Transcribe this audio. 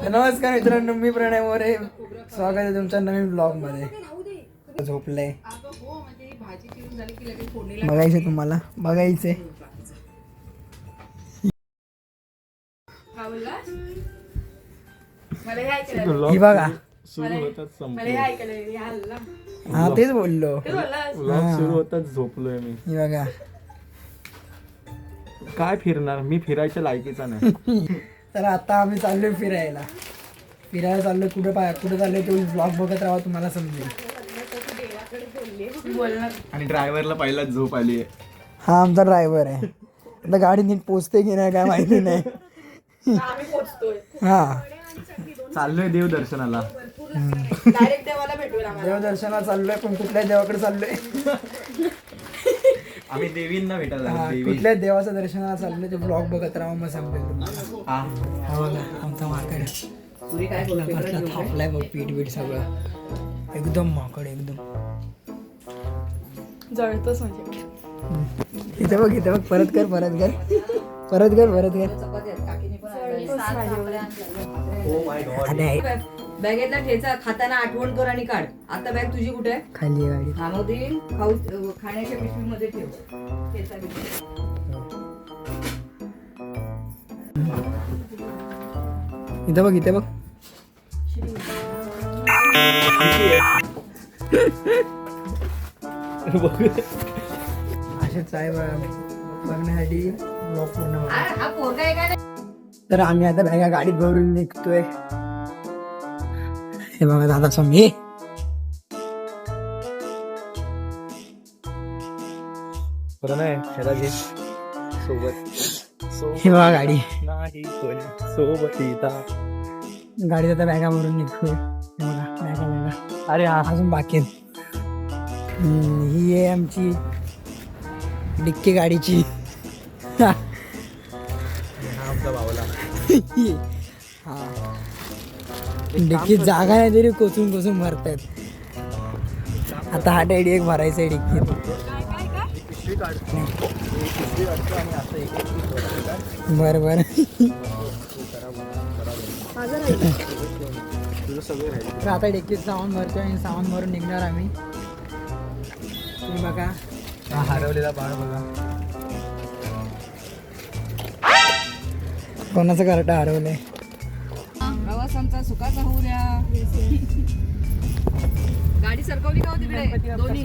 नमस्कार मित्रांनो, मी प्रणय मोरे. स्वागत आहे तुमच्या नवीन ब्लॉग मध्ये. झोपले बघायचे तुम्हाला, बघायचे ही बघा. हा तेच बोललो, सुरू होताच झोपलोय मी. ही बघा. काय फिरणार, मी फिरायच्या लायकीचा नाही. तर आता आम्ही चाललोय फिरायला चाललोय. कुठे चाललोय ते ब्लॉग बघत राहा, तुम्हाला समजेल. आणि ड्रायव्हरला पहिलाच झोप आली आहे. हा आमचा ड्रायव्हर आहे. आता गाडी नीट पोचते की नाही काय माहिती नाही. हा चाललोय देवदर्शनाला. देवदर्शनाला चाललोय, पण कुठल्या देवाकडे चाललोय? आम्ही देवींना भेटायला. कुठल्या देवाच्या दर्शनाला चाललोय ते ब्लॉग बघत राहा, मग समजेल तुम्हाला. हा बघा आमचा माकड थापलाय बघ, पीठ सगळं एकदम माकड एकदम जळतच म्हणजे. इथे बघ परत कर. बॅगेतला ठेचा खाताना आठवण कर आणि काढ. आता बॅग तुझी कुठे आहे? खाली गाडी. खामोदी खाऊ खाण्याच्या पिशवीमध्ये ठेव ठेचा. इथे बघ. असेच आहे बघण्यासाठी ब्लॉग पूर्ण. तर आम्ही आता बॅगा गाडीत भरून निघतोय. हे बघा दादा समजे. प्रणय ह्याला घे सोबत. हे बघा गाडी. नाही कोणी सोबत येतात. गाडीत आता बॅगा भरून निघतोय. हे बघा बॅगा. अरे हा अजून बाकी आहेत. ही आहे आमची डिक्की गाडीची. आमचा भावला. हा डिक्कीत जागा नाही तरी कोचून भरतायत. आता हा डेडी एक भरायचा आहे डिक्कीत. बर तर आता डिक्कीत सामान भरतोय आणि सामान भरून निघणार आम्ही. तुम्ही बघा हरवलेला बाळ बघा. कोणाचं कार्ट हरवलंय. प्रवासांचा सुखाचा होऊ द्या. गाडी सरकवली का हो तिकडे दोन्ही?